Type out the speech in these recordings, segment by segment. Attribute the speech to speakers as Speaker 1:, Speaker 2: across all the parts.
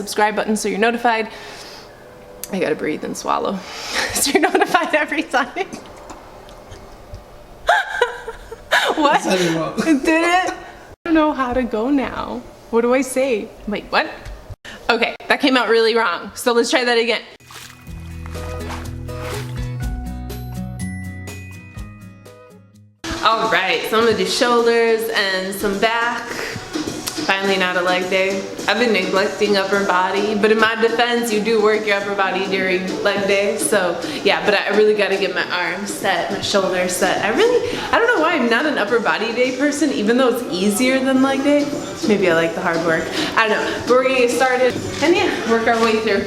Speaker 1: subscribe button so you're notified. I gotta breathe and swallow so you're notified every time. What? Did it? I don't know how to go now. What do I say? Wait, what? Okay, that came out really wrong. So let's try that again. All right, so I'm gonna do shoulders and some back. Finally not a leg day. I've been neglecting upper body, but in my defense, you do work your upper body during leg day. So yeah, but I really gotta get my arms set, my shoulders set. I don't know why I'm not an upper body day person, even though it's easier than leg day. Maybe I like the hard work. I don't know, but we're gonna get started and yeah, work our way through.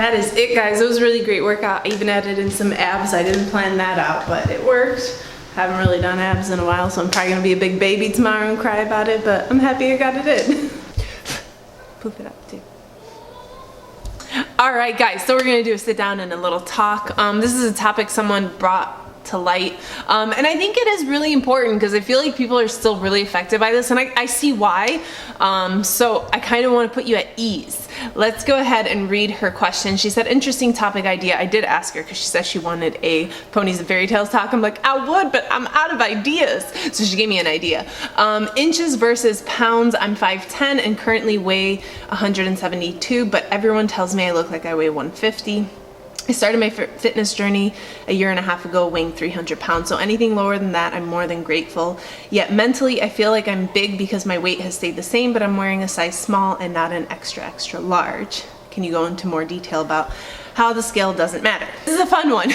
Speaker 1: that is it, guys. It was a really great workout. I even added in some abs. I didn't plan that out, but it worked. Haven't really done abs in a while, so I'm probably gonna be a big baby tomorrow and cry about it, but I'm happy I got it in. Poof it up too. All right, guys, so we're gonna do a sit down and a little talk. This is a topic someone brought to light, and I think it is really important because I feel like people are still really affected by this, and I see why. So I kind of want to put you at ease. Let's go ahead and read her question. She said, interesting topic idea. I did ask her because she said she wanted a ponies and fairy tales talk. I'm like, I would, but I'm out of ideas. So she gave me an idea. Inches versus pounds. I'm 5'10" and currently weigh 172, but everyone tells me I look like I weigh 150. I started my fitness journey a year and a half ago weighing 300 pounds, so anything lower than that I'm more than grateful. Yet mentally I feel like I'm big because my weight has stayed the same, but I'm wearing a size small and not an extra large. Can you go into more detail about how the scale doesn't matter? This is a fun one.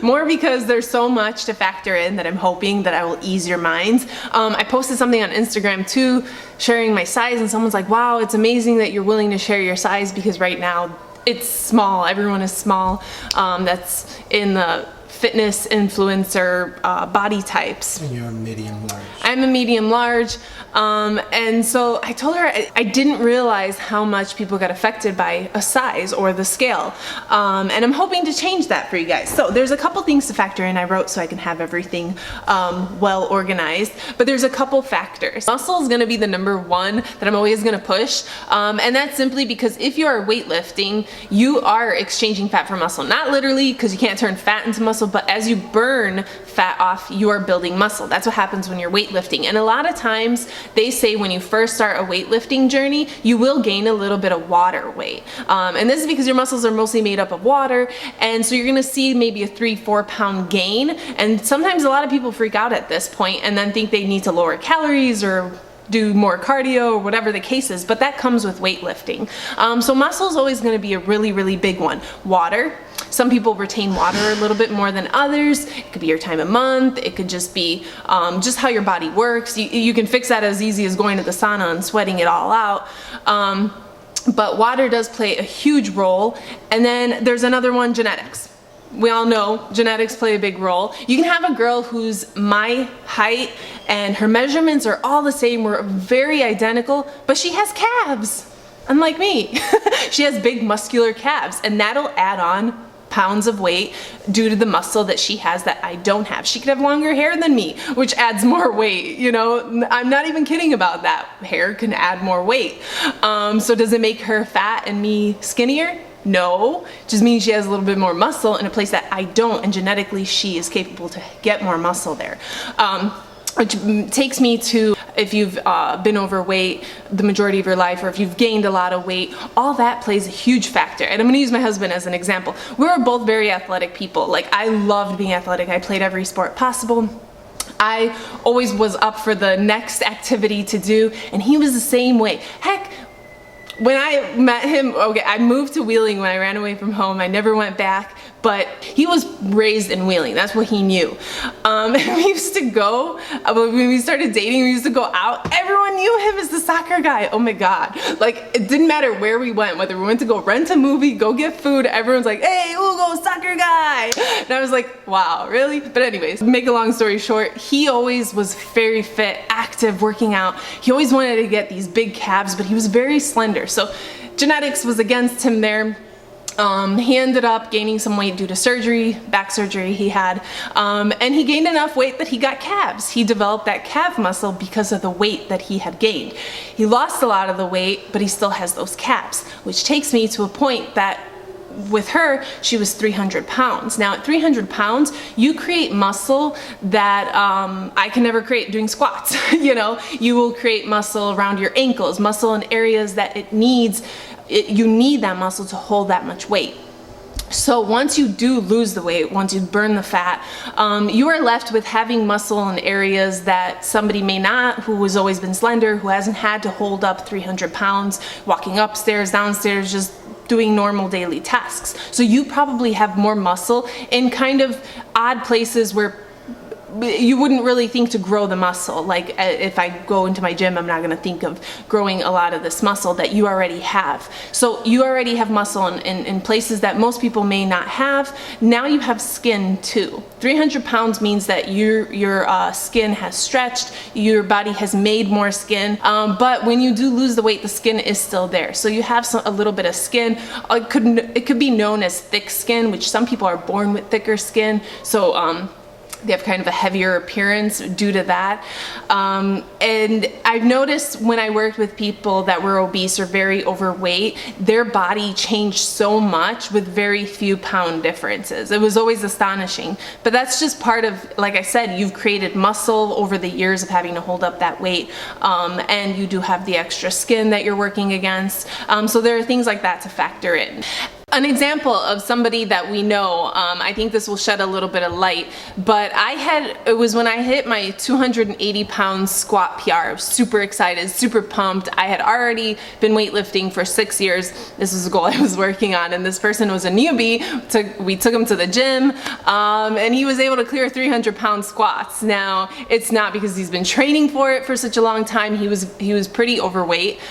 Speaker 1: More because there's so much to factor in that I'm hoping that I will ease your minds. I posted something on Instagram too, sharing my size, and someone's like, wow, it's amazing that you're willing to share your size because right now it's small. Everyone is small. That's in the fitness influencer body types.
Speaker 2: And you're a medium large.
Speaker 1: I'm a medium large. And so I told her I didn't realize how much people got affected by a size or the scale. And I'm hoping to change that for you guys. So there's a couple things to factor in. I wrote so I can have everything well organized, but there's a couple factors. Muscle is gonna be the number one that I'm always gonna push. And that's simply because if you are weightlifting, you are exchanging fat for muscle. Not literally, because you can't turn fat into muscle, but as you burn fat off, you are building muscle. That's what happens when you're weightlifting. And a lot of times they say when you first start a weightlifting journey, you will gain a little bit of water weight. And this is because your muscles are mostly made up of water. And so you're gonna see maybe a 3-4 pound gain. And sometimes a lot of people freak out at this point and then think they need to lower calories or do more cardio or whatever the case is, but that comes with weightlifting. So muscle is always gonna be a really big one. Water. Some people retain water a little bit more than others. It could be your time of month. It could just be just how your body works. You can fix that as easy as going to the sauna and sweating it all out. But water does play a huge role. And then there's another one, genetics. We all know genetics play a big role. You can have a girl who's my height and her measurements are all the same, we're very identical, but she has calves, unlike me. She has big muscular calves, and that'll add on pounds of weight due to the muscle that she has that I don't have. She could have longer hair than me, which adds more weight. You know, I'm not even kidding about that. Hair can add more weight. So does it make her fat and me skinnier? No, it just means she has a little bit more muscle in a place that I don't, and genetically she is capable to get more muscle there. Which takes me to, if you've been overweight the majority of your life, or if you've gained a lot of weight, all that plays a huge factor. And I'm gonna use my husband as an example. We were both very athletic people. Like, I loved being athletic. I played every sport possible. I always was up for the next activity to do, and he was the same way. Heck, when I met him, okay, I moved to Wheeling when I ran away from home. I never went back, but he was raised in Wheeling. That's what he knew. And we used to go, when we started dating, we used to go out. Everyone knew him as the soccer guy. Oh my God. Like, it didn't matter where we went, whether we went to go rent a movie, go get food, everyone's like, hey, Hugo, soccer guy. And I was like, wow, really? But anyways, make a long story short, he always was very fit, active, working out. He always wanted to get these big calves, but he was very slender. So genetics was against him there. He ended up gaining some weight due to surgery, back surgery he had, and he gained enough weight that he got calves. He developed that calf muscle because of the weight that he had gained. He lost a lot of the weight, but he still has those calves, which takes me to a point that with her, she was 300 pounds. Now at 300 pounds, you create muscle that I can never create doing squats. You know, you will create muscle around your ankles, muscle in areas that it needs. You need that muscle to hold that much weight. So once you do lose the weight, once you burn the fat, you are left with having muscle in areas that somebody may not, who has always been slender, who hasn't had to hold up 300 pounds, walking upstairs, downstairs, just doing normal daily tasks. So you probably have more muscle in kind of odd places where you wouldn't really think to grow the muscle. Like if I go into my gym, I'm not gonna think of growing a lot of this muscle that you already have. So you already have muscle in places that most people may not have. Now you have skin too. 300 pounds means that your skin has stretched, your body has made more skin, but when you do lose the weight, the skin is still there. So you have a little bit of skin. It could be known as thick skin, which some people are born with thicker skin. So they have kind of a heavier appearance due to that. And I've noticed when I worked with people that were obese or very overweight, their body changed so much with very few pound differences. It was always astonishing. But that's just part of, like I said, you've created muscle over the years of having to hold up that weight. And you do have the extra skin that you're working against. So there are things like that to factor in. An example of somebody that we know, I think this will shed a little bit of light, but it was when I hit my 280 pound squat PR. I was super excited, super pumped. I had already been weightlifting for 6 years. This was a goal I was working on, and this person was a newbie. We took him to the gym, and he was able to clear 300 pound squats. Now, it's not because he's been training for it for such a long time. He was pretty overweight.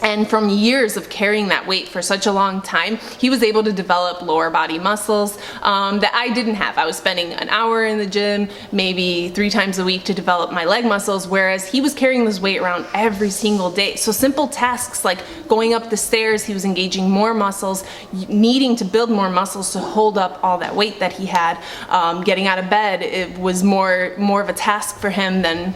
Speaker 1: And from years of carrying that weight for such a long time, he was able to develop lower body muscles that I didn't have. I was spending an hour in the gym, maybe 3 times a week to develop my leg muscles, whereas he was carrying this weight around every single day. So simple tasks like going up the stairs, he was engaging more muscles, needing to build more muscles to hold up all that weight that he had. Getting out of bed, it was more of a task for him than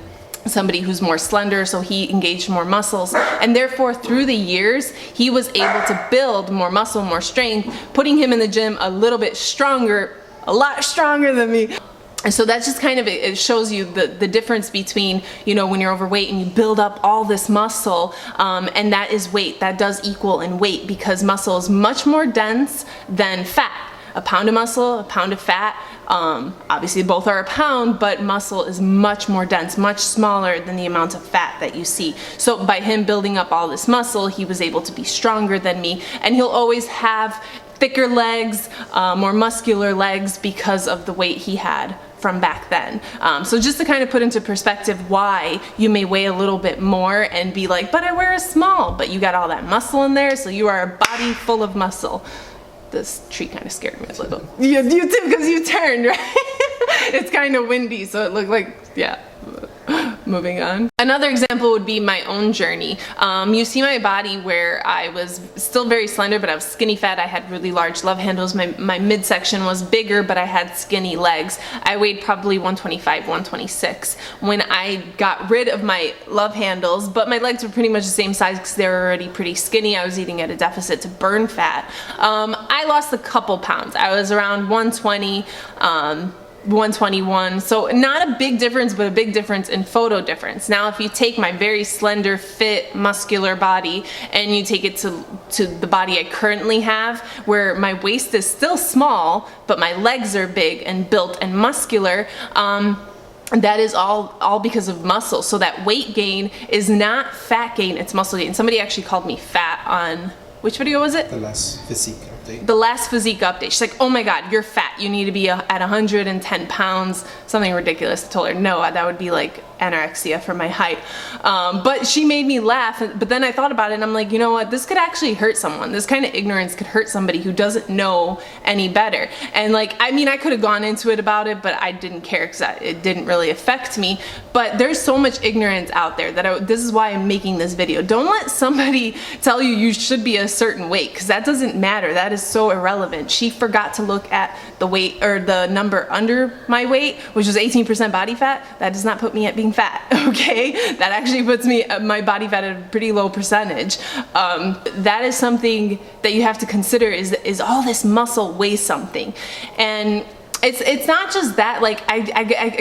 Speaker 1: somebody who's more slender, so he engaged more muscles, and therefore through the years he was able to build more muscle, more strength, putting him in the gym a little bit stronger, a lot stronger than me. And so that's just kind of, it shows you the difference between, you know, when you're overweight and you build up all this muscle, and that is weight, that does equal in weight, because muscle is much more dense than fat. A pound of muscle, a pound of fat, obviously both are a pound, but muscle is much more dense, much smaller than the amount of fat that you see. So by him building up all this muscle, he was able to be stronger than me, and he'll always have thicker legs, more muscular legs because of the weight he had from back then. So just to kind of put into perspective why you may weigh a little bit more and be like, but I wear a small, but you got all that muscle in there, so you are a body full of muscle. This tree kind of scared me a little. Yeah, you too, because you turned, right? It's kind of windy, so it looked like, yeah. Moving on. Another example would be my own journey. You see my body where I was still very slender, but I was skinny fat. I had really large love handles. My midsection was bigger, but I had skinny legs. I weighed probably 125, 126 when I got rid of my love handles, but my legs were pretty much the same size because they were already pretty skinny. I was eating at a deficit to burn fat. I lost a couple pounds. I was around 120, 121, so not a big difference, but a big difference in photo difference. Now if you take my very slender, fit, muscular body and you take it to the body I currently have, where my waist is still small but my legs are big and built and muscular, that is all because of muscle. So that weight gain is not fat gain, it's muscle gain. Somebody actually called me fat on, which video was it?
Speaker 2: The last physique update.
Speaker 1: The last physique update. She's like, oh my God, you're fat. You need to be at 110 pounds. Something ridiculous. I told her, no, that would be like anorexia for my height. But she made me laugh. But then I thought about it and I'm like, you know what? This could actually hurt someone. This kind of ignorance could hurt somebody who doesn't know any better. And like, I mean, I could have gone into it about it, but I didn't care because it didn't really affect me. But there's so much ignorance out there that this is why I'm making this video. Don't let somebody tell you you should be a certain weight, because that doesn't matter. That is so irrelevant. She forgot to look at the weight or the number under my weight, which was 18% body fat. That does not put me at being fat, okay? That actually puts me my body fat at a pretty low percentage. That is something that you have to consider, is all this muscle weighs something. And it's not just that. Like I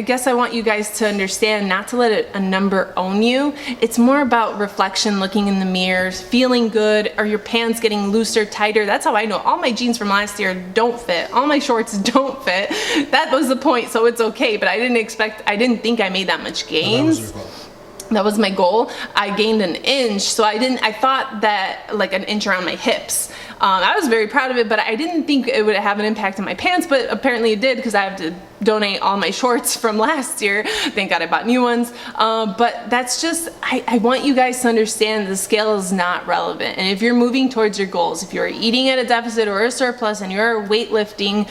Speaker 1: guess I want you guys to understand not to let a number own you. It's more about reflection, looking in the mirror, feeling good. Are your pants getting looser, tighter? That's how I know. All my jeans from last year don't fit. All my shorts don't fit. That was the point, so it's okay. But I didn't think I made that much gains. That was my goal. I gained an inch, so I thought that like an inch around my hips. I was very proud of it, but I didn't think it would have an impact on my pants, but apparently it did, because I have to donate all my shorts from last year. Thank God I bought new ones. But that's just, I want you guys to understand the scale is not relevant. And if you're moving towards your goals, if you're eating at a deficit or a surplus and you're weightlifting,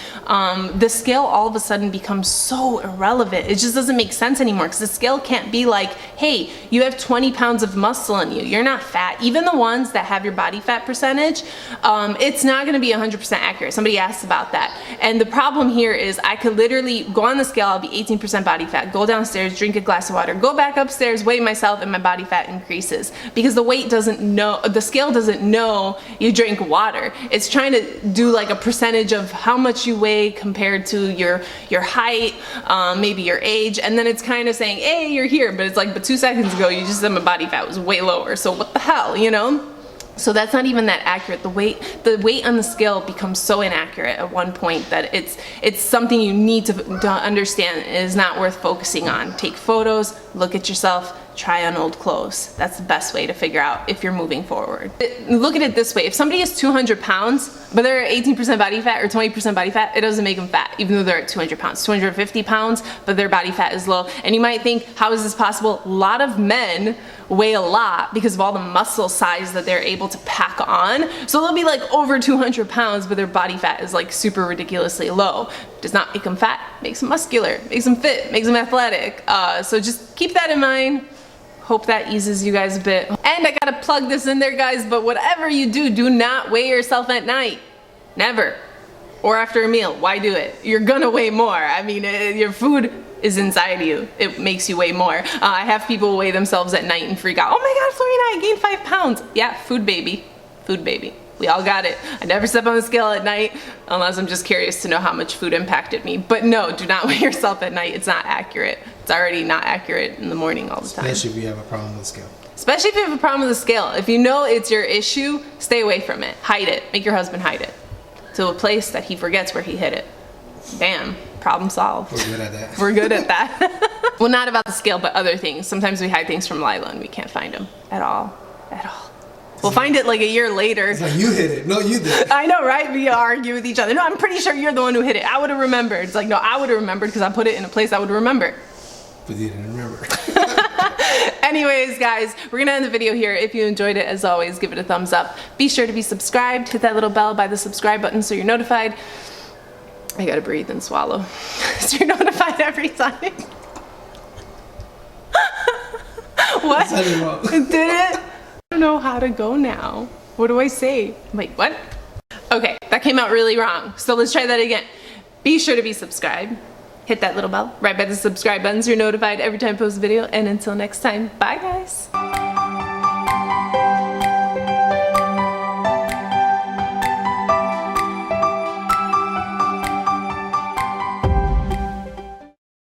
Speaker 1: the scale all of a sudden becomes so irrelevant. It just doesn't make sense anymore, because the scale can't be like, hey, you have 20 pounds of muscle in you. You're not fat. Even the ones that have your body fat percentage, it's not going to be 100% accurate. Somebody asked about that. And the problem here is I could literally go on the scale, I'll be 18% body fat, go downstairs, drink a glass of water, go back upstairs, weigh myself, and my body fat increases, because the weight doesn't know, the scale doesn't know you drink water. It's trying to do like a percentage of how much you weigh compared to your height, maybe your age, and then it's kind of saying, hey, you're here, but it's like, but 2 seconds ago you just said my body fat was way lower, so what the hell, you know? So that's not even that accurate. The weight on the scale becomes so inaccurate at one point that it's something you need to understand is not worth focusing on. Take photos, look at yourself, try on old clothes. That's the best way to figure out if you're moving forward. Look at it this way. If somebody is 200 pounds, but they're 18% body fat or 20% body fat, it doesn't make them fat, even though they're at 200 pounds. 250 pounds, but their body fat is low. And you might think, how is this possible? A lot of men weigh a lot because of all the muscle size that they're able to pack on. So they'll be like over 200 pounds, but their body fat is like super ridiculously low. Does not make them fat, makes them muscular, makes them fit, makes them athletic. So just keep that in mind. Hope that eases you guys a bit. And I gotta plug this in there, guys, but whatever you do, do not weigh yourself at night. Never. Or after a meal. Why do it? You're gonna weigh more. I mean, your food is inside you. It makes you weigh more. I have people weigh themselves at night and freak out. Oh my God, Florina, I gained 5 pounds. Yeah, food baby. Food baby. We all got it. I never step on the scale at night unless I'm just curious to know how much food impacted me. But no, do not weigh yourself at night. It's not accurate. It's already not accurate in the morning all the time.
Speaker 2: Especially if you have a problem with the scale.
Speaker 1: Especially if you have a problem with the scale. If you know it's your issue, stay away from it. Hide it. Make your husband hide it to a place that he forgets where he hid it. Bam. Problem solved.
Speaker 2: We're good at that.
Speaker 1: We're good at that. Well, not about the scale, but other things. Sometimes we hide things from Lila and we can't find them at all. At all. We'll find it like a year later.
Speaker 2: It's like, you hit it. No, you did.
Speaker 1: I know, right? We argue with each other. No, I'm pretty sure you're the one who hit it. I would have remembered. It's like, no, I would have remembered because I put it in a place I would remember.
Speaker 2: But you didn't remember.
Speaker 1: Anyways, guys, we're gonna end the video here. If you enjoyed it, as always, give it a thumbs up. Be sure to be subscribed. Hit that little bell by the subscribe button so you're notified. I gotta breathe and swallow. So you're notified every time. What? Did it? I don't know how to go now. What do I say? Wait, what? Okay, that came out really wrong. So let's try that again. Be sure to be subscribed. Hit that little bell right by the subscribe button so you're notified every time I post a video. And until next time, bye guys.